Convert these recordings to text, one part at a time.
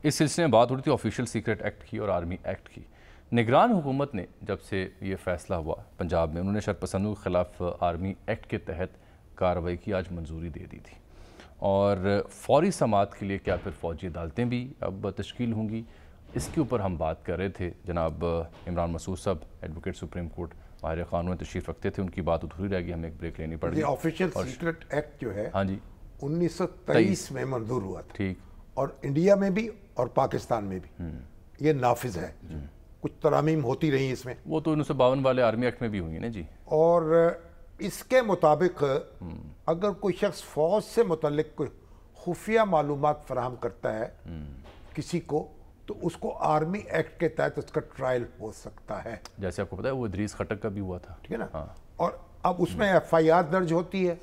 اس سلسلے میں بات ہو رہی تھی آفیشیل سیکرٹ ایکٹ کی اور آرمی ایکٹ کی. نگران حکومت نے جب سے یہ فیصلہ ہوا پنجاب میں، انہوں نے شرپسندوں کے خلاف آرمی ایکٹ کے تحت کارروائی کی آج منظوری دے دی تھی، اور فوری سماعت کے لیے کیا پھر فوجی عدالتیں بھی اب تشکیل ہوں گی، اس کے اوپر ہم بات کر رہے تھے. جناب عمران مسعود صاحب ایڈوکیٹ سپریم کورٹ ماہر قانون تشریف رکھتے تھے، ان کی بات ادھوری رہ گئی، ہمیں ایک بریک لینی پڑ گئی. یہ آفیشیل سیکرٹ ایکٹ جو ہے ہاں جی 1923 میں منظور ہوا تھا، ٹھیک، اور انڈیا میں بھی اور پاکستان میں بھی یہ نافذ ہے. کچھ ترامیم ہوتی رہی اس میں، وہ تو 1952 والے آرمی ایکٹ میں بھی ہوئی ہیں نا جی. اور اس کے مطابق اگر کوئی شخص فوج سے متعلق کوئی خفیہ معلومات فراہم کرتا ہے کسی کو، تو اس کو آرمی ایکٹ کے تحت اس کا ٹرائل ہو سکتا ہے. جیسے آپ کو پتا ہے وہ ادریس خٹک کا بھی ہوا تھا، ٹھیک ہے نا. اور اب اس میں ایف آئی آر درج ہوتی ہے،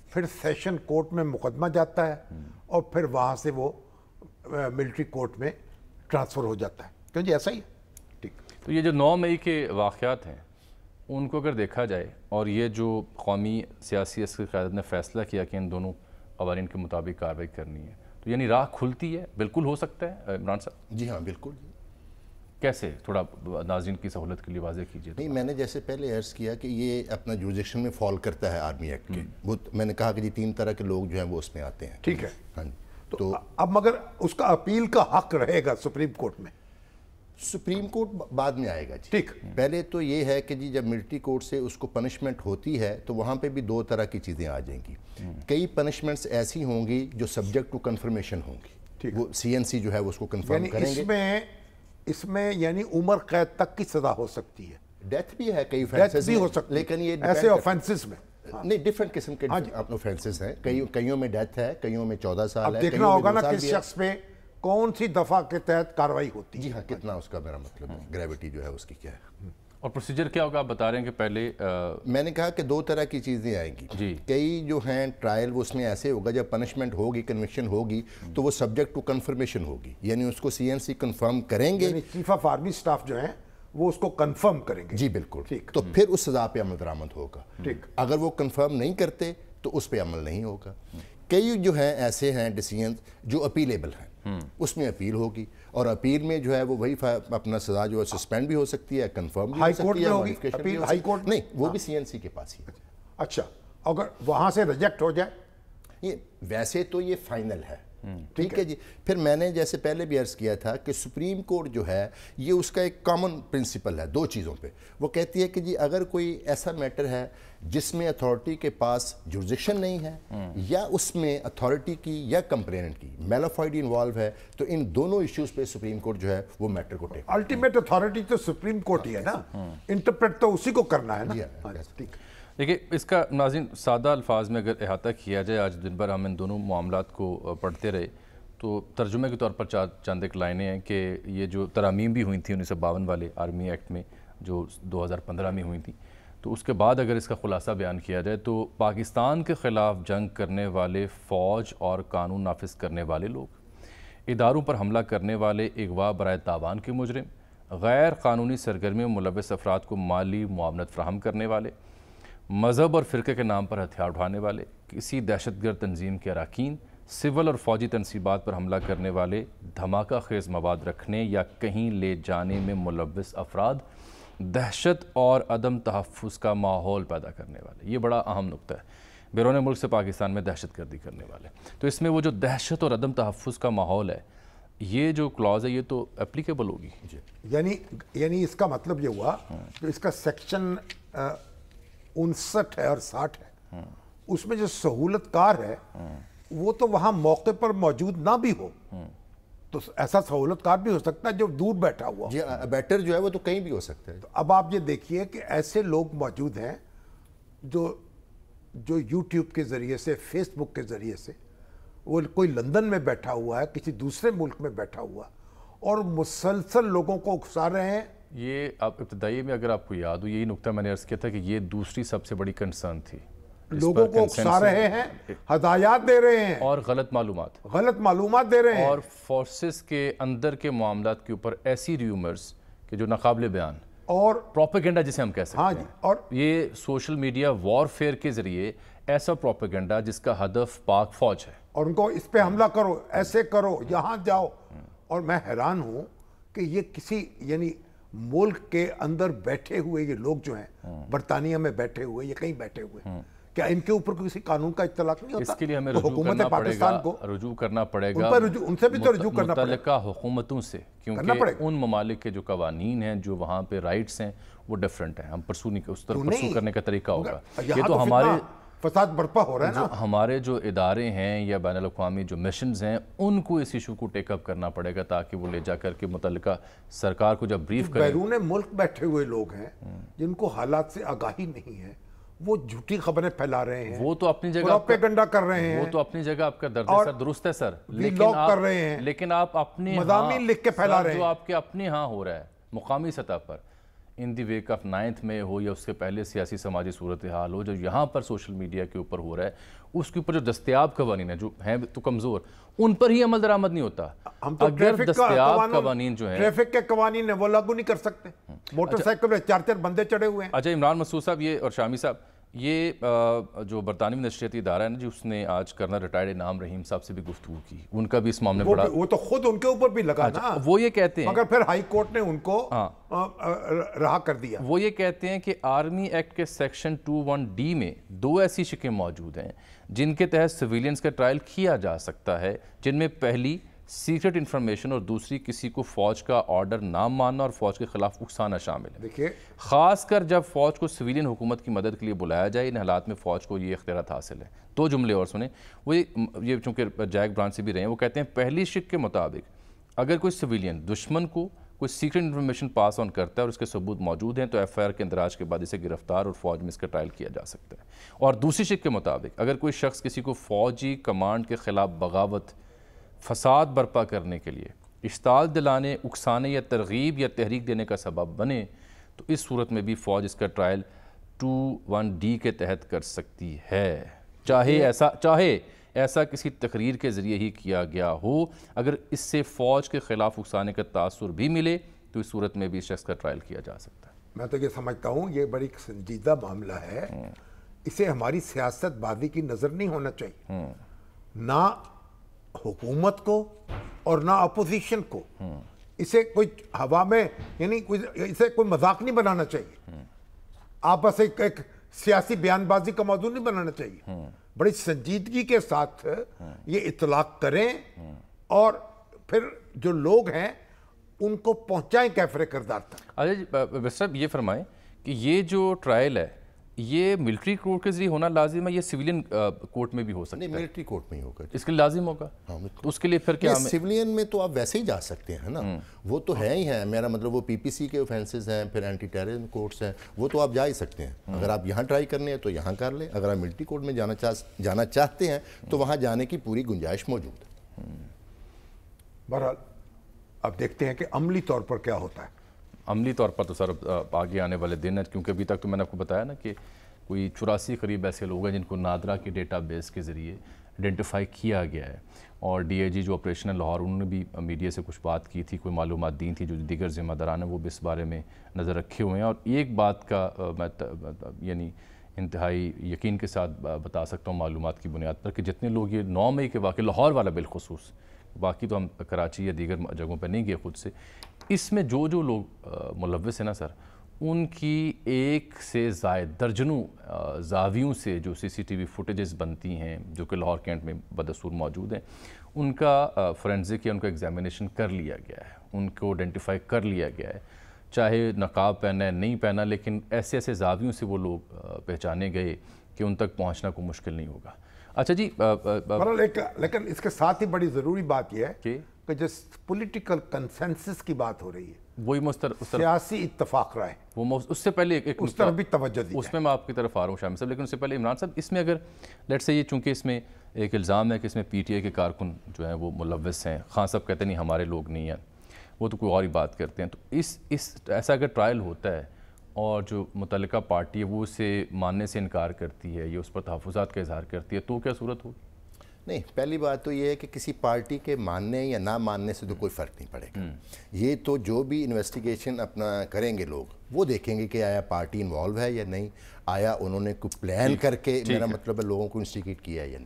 پھر سیشن کورٹ میں مقدمہ جاتا ہے، اور پھر وہاں سے وہ ملٹری کورٹ میں ٹرانسفر ہو جاتا ہے. کیوں جی ایسا ہی ہے. ٹھیک. تو یہ جو 9 مئی کے واقعات ہیں ان کو اگر دیکھا جائے، اور یہ جو قومی سیاسی عسکری قیادت نے فیصلہ کیا کہ ان دونوں قوانین کے مطابق کارروائی کرنی ہے، تو یعنی راہ کھلتی ہے، بالکل ہو سکتا ہے عمران صاحب؟ جی ہاں بالکل. کیسے؟ تھوڑا ناظرین کی سہولت کے لیے واضح کیجیے. نہیں، میں نے جیسے پہلے عرض کیا کہ یہ اپنا جوریسڈکشن میں فال کرتا ہے آرمی ایکٹ کے. وہ میں نے کہا کہ 3 طرح کے لوگ جو ہیں وہ اس میں آتے ہیں. ٹھیک ہے. ہاں جی. تو اب مگر اس کا اپیل کا حق رہے گا سپریم کورٹ میں؟ سپریم کورٹ بعد میں آئے گا جی. ٹھیک. پہلے تو یہ ہے کہ جی جب ملٹری کورٹ سے اس کو پنشمنٹ ہوتی ہے تو وہاں پہ بھی 2 طرح کی چیزیں آ جائیں گی. کئی پنشمنٹس ایسی ہوں گی جو سبجیکٹ ٹو کنفرمیشن ہوں گی، وہ سی این سی جو ہے وہ اس کو کنفرم کریں گے. اس میں یعنی عمر قید تک کی سزا ہو سکتی ہے، ڈیتھ بھی ہے کئی ڈیتھ بھی ہو سکتی ہے، لیکن یہ ایسے آفینسز میں نہیں ڈیفرنٹ قسم کے آفینسز ہیں. کئیوں میں ڈیتھ ہے، کئیوں میں 14 سال ہے. اب دیکھنا ہوگا نا کس شخص پہ کون سی دفعہ کے تحت کارروائی ہوتی ہے. جی ہاں، کتنا اس کا میرا مطلب ہے گریوٹی جو ہے اس کی کیا ہے. اور پروسیجر کیا ہوگا؟ آپ بتا رہے ہیں کہ پہلے میں نے کہا کہ 2 طرح کی چیزیں آئیں گی جی. کئی جو ہیں ٹرائل وہ اس میں ایسے ہوگا جب پنشمنٹ ہوگی، کنوکشن ہوگی تو وہ سبجیکٹ ٹو کنفرمیشن ہوگی، یعنی اس کو سی این سی کنفرم کریں گے. چیف آف آرمی سٹاف جو ہیں وہ اس کو کنفرم کریں گے. جی بالکل. تو پھر اس سزا پہ عمل درآمد ہوگا. اگر وہ کنفرم نہیں کرتے تو اس پہ عمل نہیں ہوگا. کئی جو ہیں ایسے ہیں ڈیسیژنز جو اپیلیبل ہیں، اس میں اپیل ہوگی، اور اپیل میں جو ہے وہ وہی اپنا سزا جو ہے سسپینڈ بھی ہو سکتی ہے، کنفرم بھی ہو سکتی ہے، ماڈیفکیشن بھی ہو سکتی ہے. نہیں، وہ بھی سی این سی کے پاس ہی. اچھا، اگر وہاں سے ریجیکٹ ہو جائے؟ یہ ویسے تو یہ فائنل ہے. ٹھیک ہے جی. پھر میں نے جیسے پہلے بھی عرض کیا تھا کہ سپریم کورٹ جو ہے یہ اس کا ایک کامن پرنسپل ہے 2 چیزوں پہ. وہ کہتی ہے کہ جی اگر کوئی ایسا میٹر ہے جس میں اتھارٹی کے پاس جورسڈکشن نہیں ہے، یا اس میں اتھارٹی کی یا کمپلیننٹ کی میلافائڈ انوالو ہے، تو ان دونوں ایشوز پہ سپریم کورٹ جو ہے وہ میٹر کو ٹیک. الٹیمیٹ اتھارٹی تو سپریم کورٹ ہی ہے نا، انٹرپریٹ تو اسی کو کرنا ہے نا. دیکھیں اس کا ناظرین سادہ الفاظ میں اگر احاطہ کیا جائے، آج دن بھر ہم ان دونوں معاملات کو پڑھتے رہے تو ترجمے کے طور پر چند ایک لائنیں ہیں کہ یہ جو ترامیم بھی ہوئی تھیں 1952 والے آرمی ایکٹ میں جو 2015 میں ہوئی تھیں، تو اس کے بعد اگر اس کا خلاصہ بیان کیا جائے تو پاکستان کے خلاف جنگ کرنے والے فوج اور قانون نافذ کرنے والے لوگ، اداروں پر حملہ کرنے والے، اغوا برائے تاوان کے مجرم، غیر قانونی سرگرمیوں میں ملوث افراد کو مالی معاونت فراہم کرنے والے، مذہب اور فرقے کے نام پر ہتھیار اٹھانے والے، کسی دہشت گرد تنظیم کے اراکین، سول اور فوجی تنصیبات پر حملہ کرنے والے، دھماکہ خیز مواد رکھنے یا کہیں لے جانے میں ملوث افراد، دہشت اور عدم تحفظ کا ماحول پیدا کرنے والے. یہ بڑا اہم نقطہ ہے، بیرون ملک سے پاکستان میں دہشت گردی کرنے والے. تو اس میں وہ جو دہشت اور عدم تحفظ کا ماحول ہے، یہ جو کلاز ہے یہ تو اپلیکیبل ہوگی. یعنی اس کا مطلب یہ ہوا کہ اس کا سیکشن 59 ہے اور 60 ہے، اس میں جو سہولت کار ہے وہ تو وہاں موقع پر موجود نہ بھی ہو، تو ایسا سہولت کار بھی ہو سکتا ہے جو دور بیٹھا ہوا. جی بیٹر جو ہے وہ تو کہیں بھی ہو سکتا ہے. تو اب آپ یہ دیکھیے کہ ایسے لوگ موجود ہیں جو یوٹیوب کے ذریعے سے، فیس بک کے ذریعے سے، وہ کوئی لندن میں بیٹھا ہوا ہے، کسی دوسرے ملک میں بیٹھا ہوا، اور مسلسل لوگوں کو اکسا رہے ہیں. یہ آپ ابتدائی میں اگر آپ کو یاد ہو، یہی نقطہ میں نے عرض کیا تھا کہ یہ دوسری سب سے بڑی کنسرن تھی. لوگوں کو اکسا رہے ہیں، ہدایات دے رہے ہیں، اور غلط معلومات دے رہے ہیں، اور فورسز کے اندر کے معاملات کے اوپر ایسی ریومرز کہ جو ناقابل بیان، اور پروپیگنڈا جسے ہم کہہ سکتے ہیں. اور یہ سوشل میڈیا وارفیئر کے ذریعے ایسا پروپیگنڈا جس کا ہدف پاک فوج ہے، اور ان کو اس پہ حملہ کرو، ایسے کرو، یہاں جاؤ، اور میں حیران ہوں کہ یہ کسی یعنی ملک کے اندر بیٹھے ہوئے یہ لوگ جو ہیں برطانیہ میں بیٹھے ہوئے یا کہیں بیٹھے ہوئے کیا ان کے اوپر کسی قانون کا اطلاق نہیں ہوتا؟ اس کے لیے ہمیں تو حکومت پاکستان کو رجوع کرنا پڑے گا، ان سے بھی تو رجوع کرنا پڑے گا متعلقہ حکومتوں سے، کیونکہ ان ممالک کے جو قوانین ہیں جو وہاں پہ رائٹس ہیں وہ ڈیفرنٹ ہیں، ہم پرسو کرنے کا طریقہ ہوگا۔ یہ تو ہمارے فساد برپا ہو رہا ہے نا، ہمارے جو ادارے ہیں یا بین الاقوامی جو مشنز ہیں ان کو اس ایشو کو ٹیک اپ کرنا پڑے گا تاکہ وہ لے جا کر کے متعلقہ سرکار کو جب بریف کریں۔ بیرون ملک بیٹھے ہوئے لوگ ہیں جن کو حالات سے آگاہی نہیں ہے، وہ جھوٹی خبریں پھیلا رہے ہیں، وہ تو اپنی جگہ پروپیگنڈا کر رہے ہیں، وہ تو اپنی جگہ آپ کا درد سر درست ہے سر، لیکن آپ اپنے مضامین لکھ کے پھیلا رہے ہیں جو آپ کے اپنے ہاں ہو رہا ہے مقامی سطح پر، ان دی ویک آف 9th میں ہو یا اس کے پہلے سیاسی سماجی صورتحال ہو، جو یہاں پر سوشل میڈیا کے اوپر ہو رہا ہے، اس کے اوپر جو دستیاب قوانین ہیں جو ہیں تو کمزور، ان پر ہی عمل درآمد نہیں ہوتا۔ ہم تو اگر دستیاب قوانین جو ہیں، ٹریفک کے قوانین ہیں، وہ لاگو نہیں کر سکتے۔ موٹر سائیکل پہ 4 بندے چڑھے ہوئے ہیں۔ اچھا، عمران مسعود صاحب یہ اور شامی صاحب، یہ جو برطانوی نشریاتی ادارہ ہے نا جی، اس نے آج کرنل ریٹائرڈ انعام رحیم صاحب سے بھی گفتگو کی، ان کا بھی اس معاملے میں بڑا، وہ تو خود ان کے اوپر بھی لگا نا، وہ یہ کہتے ہیں، مگر پھر ہائی کورٹ نے ان کو رہا کر دیا۔ وہ یہ کہتے ہیں کہ آرمی ایکٹ کے سیکشن 21D میں 2 ایسی شکیں موجود ہیں جن کے تحت سویلینز کا ٹرائل کیا جا سکتا ہے، جن میں پہلی سیکرٹ انفارمیشن اور دوسری کسی کو فوج کا آرڈر نہ ماننا اور فوج کے خلاف اکسانا شامل ہے۔ دیکھیے، خاص کر جب فوج کو سویلین حکومت کی مدد کے لیے بلایا جائے، ان حالات میں فوج کو یہ اختیارات حاصل ہے۔ 2 جملے اور سنیں، وہ یہ چونکہ جیک برانڈ سے بھی رہے ہیں، وہ کہتے ہیں پہلی شک کے مطابق اگر کوئی سویلین دشمن کو کوئی سیکرٹ انفارمیشن پاس آن کرتا ہے اور اس کے ثبوت موجود ہیں تو FIR کے اندراج کے بعد اسے گرفتار اور فوج میں اس کا ٹرائل کیا جا سکتا ہے۔ اور دوسری شک کے مطابق اگر کوئی شخص کسی کو فوجی کمانڈ کے خلاف بغاوت، فساد برپا کرنے کے لیے اشتعال دلانے، اکسانے یا ترغیب یا تحریک دینے کا سبب بنے تو اس صورت میں بھی فوج اس کا ٹرائل 21D کے تحت کر سکتی ہے، چاہے ایسا کسی تقریر کے ذریعے ہی کیا گیا ہو۔ اگر اس سے فوج کے خلاف اکسانے کا تاثر بھی ملے تو اس صورت میں بھی اس شخص کا ٹرائل کیا جا سکتا ہے۔ میں تو یہ سمجھتا ہوں یہ بڑی سنجیدہ معاملہ ہے، اسے ہماری سیاست بازی کی نظر نہیں ہونا چاہیے، نہ حکومت کو اور نہ اپوزیشن کو۔ اسے کوئی ہوا میں یعنی اسے کوئی مذاق نہیں بنانا چاہیے، آپ بس ایک سیاسی بیان بازی کا موضوع نہیں بنانا چاہیے، بڑی سنجیدگی کے ساتھ یہ اطلاق کریں اور پھر جو لوگ ہیں ان کو پہنچائیں کیفر کردار تک۔ اچھا جی، بس صاحب یہ فرمائیں کہ یہ جو ٹرائل ہے یہ ملٹری کورٹ کے ذریعے ہونا لازم ہے یا سویلین کورٹ میں بھی ہو سکتا ہے؟ نہیں، ملٹری کورٹ میں ہی ہوگا، اس کے لیے لازم ہوگا، تو اس کے لیے پھر کیا؟ سویلین میں تو آپ ویسے ہی جا سکتے ہیں نا، وہ تو ہے ہی ہیں، میرا مطلب وہ PPC کے اوفینسز ہیں، پھر اینٹی ٹیررزم کورٹس ہیں، وہ تو آپ جا ہی سکتے ہیں۔ اگر آپ یہاں ٹرائی کرنے ہیں تو یہاں کر لیں، اگر آپ ملٹری کورٹ میں جانا چاہتے ہیں تو وہاں جانے کی پوری گنجائش موجود ہے۔ بہرحال اب دیکھتے ہیں کہ عملی طور پر کیا ہوتا ہے۔ عملی طور پر تو سر آگے آنے والے دن ہیں، کیونکہ ابھی تک تو میں نے آپ کو بتایا نا کہ کوئی 84 قریب ایسے لوگ ہیں جن کو نادرا کے ڈیٹا بیس کے ذریعے آئیڈینٹیفائی کیا گیا ہے، اور DIG جو آپریشن لاہور انہوں نے بھی میڈیا سے کچھ بات کی تھی، کوئی معلومات دی تھی، جو دیگر ذمہ داران ہیں وہ بھی اس بارے میں نظر رکھے ہوئے ہیں۔ اور ایک بات کا میں یعنی انتہائی یقین کے ساتھ بتا سکتا ہوں معلومات کی بنیاد پر کہ جتنے لوگ یہ 9 مئی کے واقعے، لاہور والا بالخصوص، باقی تو ہم کراچی یا دیگر جگہوں پہ نہیں گئے خود سے، اس میں جو لوگ ملوث ہیں نا سر، ان کی 1 سے زائد درجنوں زاویوں سے جو CCTV فوٹیجز بنتی ہیں جو کہ لاہور کینٹ میں بدستور موجود ہیں، ان کا فورینزک یا ان کا ایگزامینیشن کر لیا گیا ہے، ان کو آئیڈینٹیفائی کر لیا گیا ہے، چاہے نقاب پہنا ہے نہیں پہنا، لیکن ایسے زاویوں سے وہ لوگ پہچانے گئے کہ ان تک پہنچنا کوئی مشکل نہیں ہوگا۔ اچھا جی، لیکن اس کے ساتھ ہی بڑی ضروری بات یہ ہے کہ جس پولیٹیکل کنسنسس کی بات ہو رہی ہے، وہی سیاسی اتفاق رائے، وہ اس سے پہلے اس طرف بھی توجہ دی، اس میں آپ کی طرف آ رہا ہوں شامی صاحب، لیکن اس سے پہلے عمران صاحب، اس میں اگر لیٹ سے یہ چونکہ اس میں ایک الزام ہے کہ اس میں PTI کے کارکن جو ہیں وہ ملوث ہیں، خان صاحب کہتے نہیں ہمارے لوگ نہیں ہیں، وہ تو کوئی اور ہی بات کرتے ہیں، تو ایسا اگر ٹرائل ہوتا ہے اور جو متعلقہ پارٹی ہے وہ اسے ماننے سے انکار کرتی ہے یا اس پر تحفظات کا اظہار کرتی ہے تو کیا صورت ہوگی؟ نہیں، پہلی بات تو یہ ہے کہ کسی پارٹی کے ماننے یا نہ ماننے سے تو کوئی فرق نہیں پڑے گا، یہ تو جو بھی انویسٹیگیشن اپنا کریں گے لوگ وہ دیکھیں گے کہ آیا پارٹی انوالو ہے یا نہیں، آیا انہوں نے کوئی پلان کر کے، میرا مطلب ہے لوگوں کو انسٹیگیٹ کیا ہے یا نہیں۔